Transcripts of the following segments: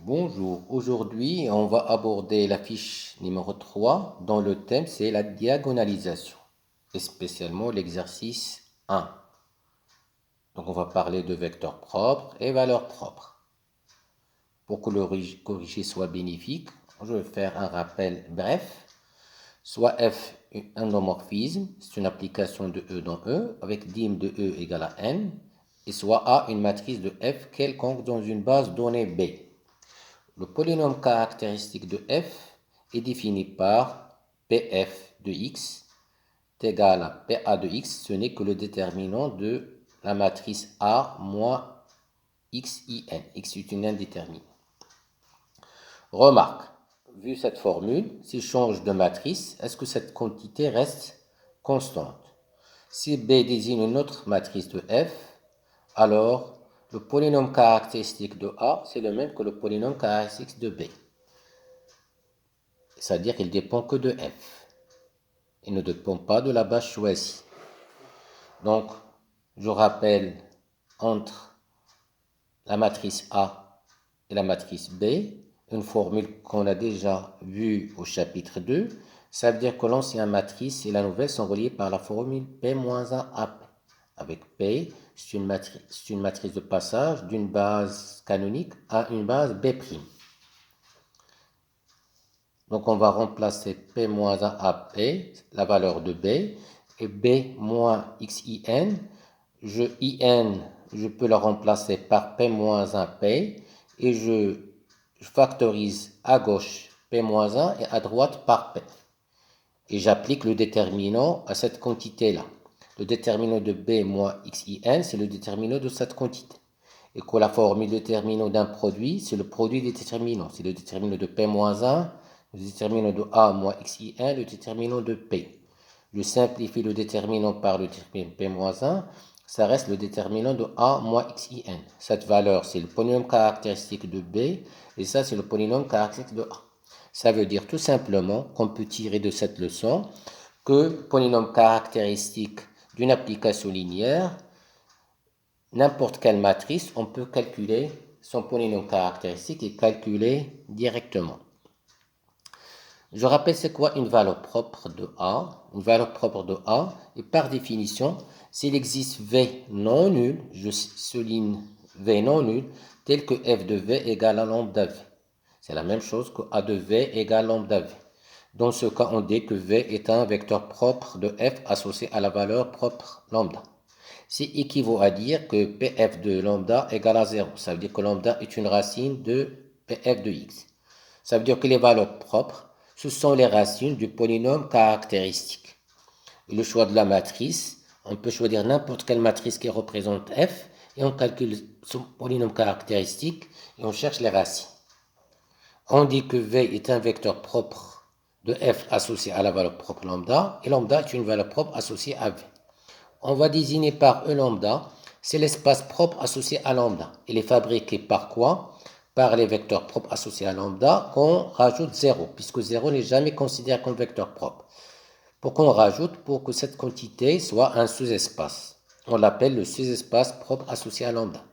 Bonjour, aujourd'hui on va aborder la fiche numéro 3 dont le thème c'est la diagonalisation et spécialement l'exercice 1. Donc on va parler de vecteurs propres et valeurs propres. Pour que le corrigé soit bénéfique, je vais faire un rappel bref. Soit f un homomorphisme, c'est une application de E dans E avec dim de E égale à n, et soit A une matrice de f quelconque dans une base donnée B. Le polynôme caractéristique de f est défini par Pf de x est égal à Pa de x, ce n'est que le déterminant de la matrice A moins xin. X est une indéterminée. Remarque, vu cette formule, si je change de matrice, est-ce que cette quantité reste constante? Si B désigne une autre matrice de f, alors le polynôme caractéristique de A, c'est le même que le polynôme caractéristique de B. C'est-à-dire qu'il ne dépend que de f. Il ne dépend pas de la base choisie. Donc, je rappelle entre la matrice A et la matrice B, une formule qu'on a déjà vue au chapitre 2. Ça veut dire que l'ancienne matrice et la nouvelle sont reliées par la formule P-1AP. Avec P, c'est une matrice de passage d'une base canonique à une base B'. Donc on va remplacer P-1AP, la valeur de B, et B moins xin. Je peux la remplacer par P-1P, et je factorise à gauche P-1 et à droite par P. Et j'applique le déterminant à cette quantité-là. Le déterminant de B moins xin, c'est le déterminant de cette quantité. Et que la formule déterminant d'un produit, c'est le produit des déterminants. C'est le déterminant de P-1, le déterminant de A moins xin, le déterminant de P. Je simplifie le déterminant par le déterminant P-1, ça reste le déterminant de A moins xin. Cette valeur, c'est le polynôme caractéristique de B, et ça, c'est le polynôme caractéristique de A. Ça veut dire tout simplement qu'on peut tirer de cette leçon que le polynôme caractéristique d'une application linéaire, n'importe quelle matrice, on peut calculer son polynôme caractéristique et calculer directement. Je rappelle c'est quoi une valeur propre de A. Une valeur propre de A est par définition, s'il existe V non nul, je souligne V non nul, tel que f de V égale à lambda V. C'est la même chose que A de V égale lambda V. Dans ce cas, on dit que V est un vecteur propre de f associé à la valeur propre lambda. C'est équivaut à dire que Pf de lambda égale à 0. Ça veut dire que lambda est une racine de Pf de x. Ça veut dire que les valeurs propres, ce sont les racines du polynôme caractéristique. Et le choix de la matrice, on peut choisir n'importe quelle matrice qui représente f et on calcule son polynôme caractéristique et on cherche les racines. On dit que V est un vecteur propre de f associé à la valeur propre lambda et lambda est une valeur propre associée à V. On va désigner par E lambda, c'est l'espace propre associé à lambda. Il est fabriqué par quoi? Par les vecteurs propres associés à lambda qu'on rajoute 0, puisque 0 n'est jamais considéré comme vecteur propre. Pour qu'on rajoute pour que cette quantité soit un sous-espace. On l'appelle le sous-espace propre associé à lambda.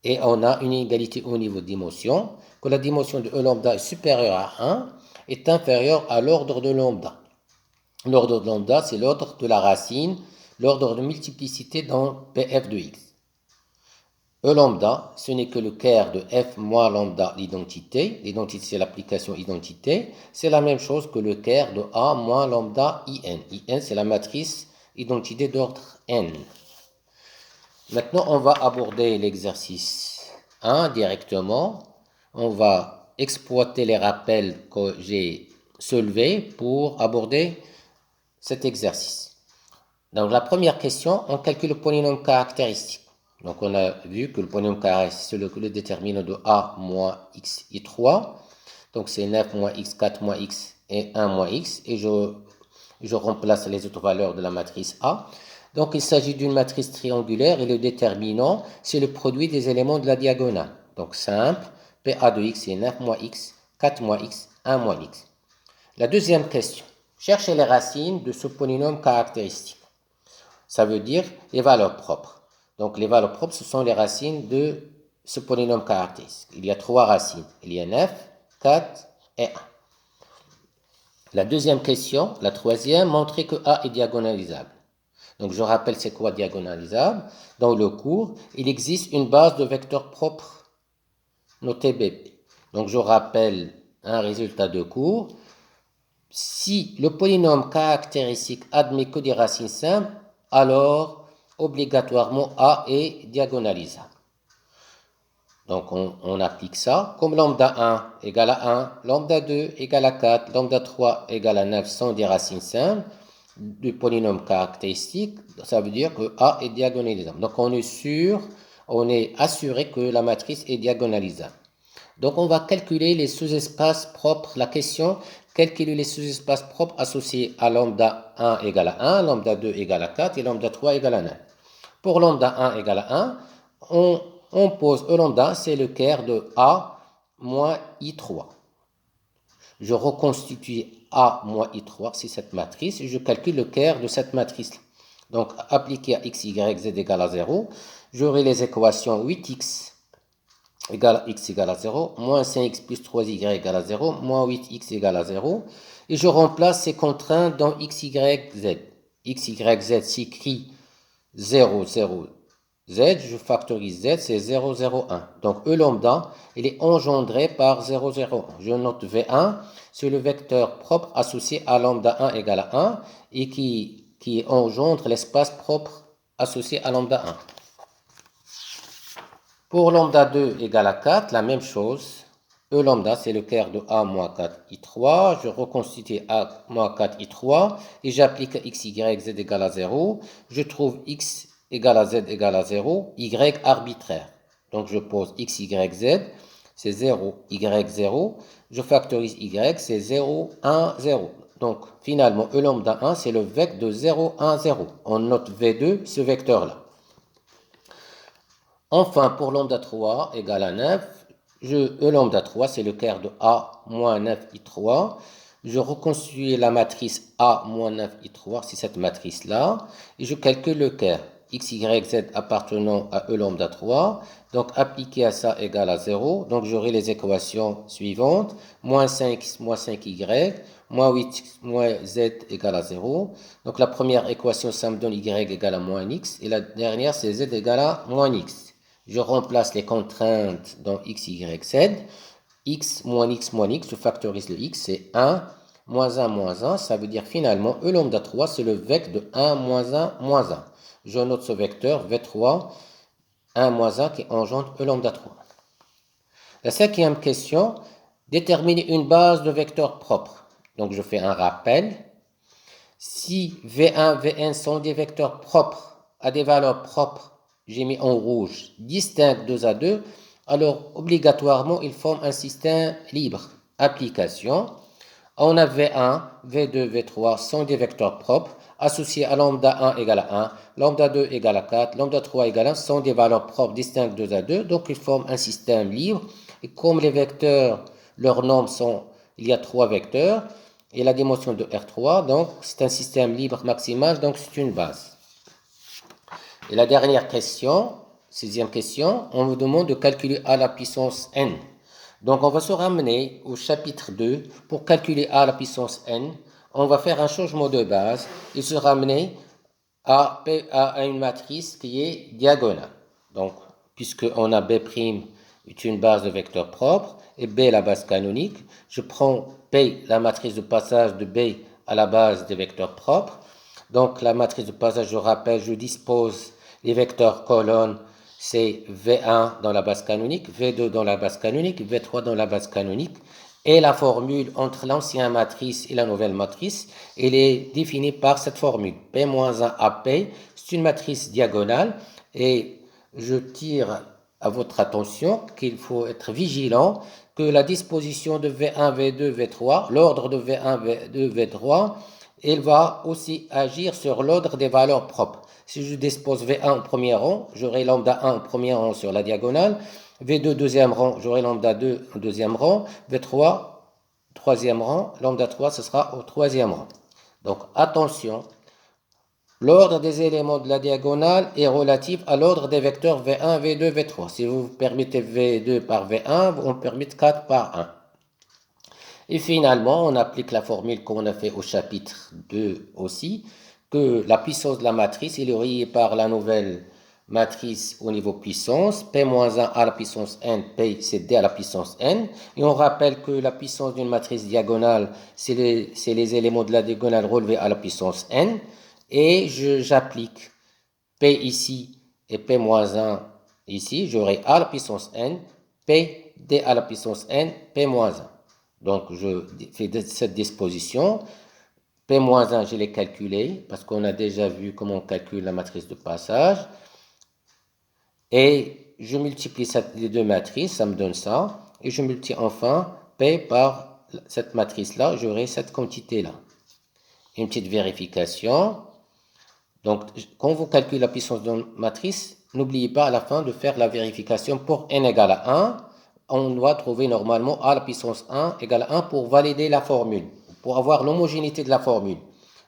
Et on a une inégalité au niveau de dimension, que la dimension de E lambda est supérieure à 1, est inférieure à l'ordre de lambda. L'ordre de lambda, c'est l'ordre de la racine, l'ordre de multiplicité dans Pf de x. E lambda, ce n'est que le quart de f moins lambda, l'identité. L'identité, c'est l'application identité. C'est la même chose que le quart de a moins lambda in. In, c'est la matrice identité d'ordre n. Maintenant, on va aborder l'exercice 1 directement. On va exploiter les rappels que j'ai soulevés pour aborder cet exercice. Donc la première question, on calcule le polynôme caractéristique. Donc on a vu que le polynôme caractéristique, c'est le déterminant de a moins x et 3. Donc c'est 9 moins x, 4 moins x et 1 moins x. Et je remplace les autres valeurs de la matrice A. Donc il s'agit d'une matrice triangulaire et le déterminant, c'est le produit des éléments de la diagonale. Donc simple, PA de x c'est 9 moins x, 4 moins x, 1 moins x. La deuxième question, cherchez les racines de ce polynôme caractéristique. Ça veut dire les valeurs propres. Donc les valeurs propres, ce sont les racines de ce polynôme caractéristique. Il y a 3 racines. Il y a 9, 4 et 1. La deuxième question, la troisième, montrer que A est diagonalisable. Donc je rappelle c'est quoi diagonalisable. Dans le cours, il existe une base de vecteurs propres notée BP. Donc je rappelle un résultat de cours. Si le polynôme caractéristique admet que des racines simples, alors obligatoirement A est diagonalisable. Donc on applique ça. Comme lambda 1 égale à 1, lambda 2 égale à 4, lambda 3 égale à 9 sont des racines simples du polynôme caractéristique, ça veut dire que A est diagonalisable. Donc on est sûr, on est assuré que la matrice est diagonalisable. Donc on va calculer les sous-espaces propres. La question, calculer les sous-espaces propres associés à lambda 1 égale à 1, lambda 2 égale à 4 et lambda 3 égale à 9. Pour lambda 1 égale à 1, on pose E lambda, c'est le quart de A moins I3. Je reconstitue A moins I3, c'est cette matrice, et je calcule le quart de cette matrice. Donc, appliqué à x, y, z égale à 0, j'aurai les équations 8x égale à x égale à 0, moins 5x plus 3y égale à 0, moins 8x égale à 0, et je remplace ces contraintes dans x, y, z. X, y, z s'écrit 0, 0, z, je factorise z, c'est 0, 0, 1. Donc E lambda, il est engendré par 0, 0, 1. Je note V1, c'est le vecteur propre associé à lambda 1 égale à 1 et qui engendre l'espace propre associé à lambda 1. Pour lambda 2 égale à 4, la même chose. E lambda, c'est le quart de A moins 4 I3. Je reconstitue A moins 4 I3 et j'applique x, y, z égale à 0. Je trouve x égale à z égale à 0, y arbitraire. Donc je pose x, y, z, c'est 0, y, 0. Je factorise y, c'est 0, 1, 0. Donc finalement, E lambda 1, c'est le vecteur de 0, 1, 0. On note V2, ce vecteur-là. Enfin, pour lambda 3 égale à 9, E lambda 3, c'est le quart de A moins 9I3. Je reconstitue la matrice A moins 9I3, c'est cette matrice-là, et je calcule le quart. X, Y, Z appartenant à E lambda 3. Donc, appliqué à ça égale à 0. Donc, j'aurai les équations suivantes. Moins 5x moins 5y, moins 8x moins z égale à 0. Donc, la première équation, ça me donne y égale à moins x. Et la dernière, c'est z égale à moins x. Je remplace les contraintes dans x, y, z. X, je factorise le x, c'est 1, moins 1, ça veut dire finalement E lambda 3, c'est le vecteur de 1, moins 1, moins 1. Je note ce vecteur V3, 1, moins 1 qui engendre E lambda 3. La cinquième question, déterminer une base de vecteurs propres. Donc je fais un rappel. Si V1, Vn sont des vecteurs propres à des valeurs propres, j'ai mis en rouge, distinctes 2 à 2, alors obligatoirement ils forment un système libre. Application. On a V1, V2, V3 sont des vecteurs propres associés à lambda 1 égale à 1, lambda 2 égale à 4, lambda 3 égale à 1 sont des valeurs propres distinctes 2 à 2, donc ils forment un système libre. Et comme les vecteurs, leurs nombres sont, il y a 3 vecteurs, et la dimension de R3, donc c'est un système libre maximal, donc c'est une base. Et la dernière question, sixième question, on vous demande de calculer A à la puissance n. Donc on va se ramener au chapitre 2 pour calculer A à la puissance n. On va faire un changement de base et se ramener à une matrice qui est diagonale. Donc puisqu'on a B' est une base de vecteurs propres et B la base canonique, je prends P, la matrice de passage de B à la base des vecteurs propres. Donc la matrice de passage, je rappelle, je dispose les vecteurs colonnes, c'est V1 dans la base canonique, V2 dans la base canonique, V3 dans la base canonique. Et la formule entre l'ancienne matrice et la nouvelle matrice, elle est définie par cette formule. P-1 AP, c'est une matrice diagonale et je tire à votre attention qu'il faut être vigilant que la disposition de V1, V2, V3, l'ordre de V1, V2, V3, elle va aussi agir sur l'ordre des valeurs propres. Si je dispose V1 au premier rang, j'aurai lambda 1 au premier rang sur la diagonale, V2 deuxième rang, j'aurai lambda 2 au deuxième rang, V3 troisième rang, lambda 3 ce sera au troisième rang. Donc attention, L'ordre des éléments de la diagonale est relatif à l'ordre des vecteurs V1, V2, V3. Si vous permettez V2 par V1, on permet 4 par 1. Et finalement, on applique la formule qu'on a fait au chapitre 2 aussi, que la puissance de la matrice est reliée par la nouvelle matrice au niveau puissance, P-1 à la puissance n, P c'est D à la puissance n. Et on rappelle que la puissance d'une matrice diagonale, c'est les éléments de la diagonale relevés à la puissance n. Et j'applique P ici et P-1 ici, j'aurai A à la puissance n, P, D à la puissance n, P-1. Donc, je fais cette disposition. P-1, je l'ai calculé parce qu'on a déjà vu comment on calcule la matrice de passage. Et je multiplie les deux matrices, ça me donne ça. Et je multiplie enfin P par cette matrice-là, j'aurai cette quantité-là. Une petite vérification. Donc, quand vous calculez la puissance d'une matrice, n'oubliez pas à la fin de faire la vérification pour n égale à 1. On doit trouver normalement a à la puissance 1 égale à 1 pour valider la formule, pour avoir l'homogénéité de la formule.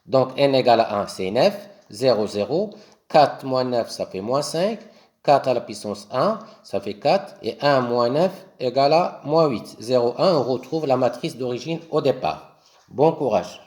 Donc, n égale à 1, c'est 9, 0, 0. 4 moins 9, ça fait moins 5. 4 à la puissance 1, ça fait 4. Et 1 moins 9 égale à moins 8. 0, 1, on retrouve la matrice d'origine au départ. Bon courage.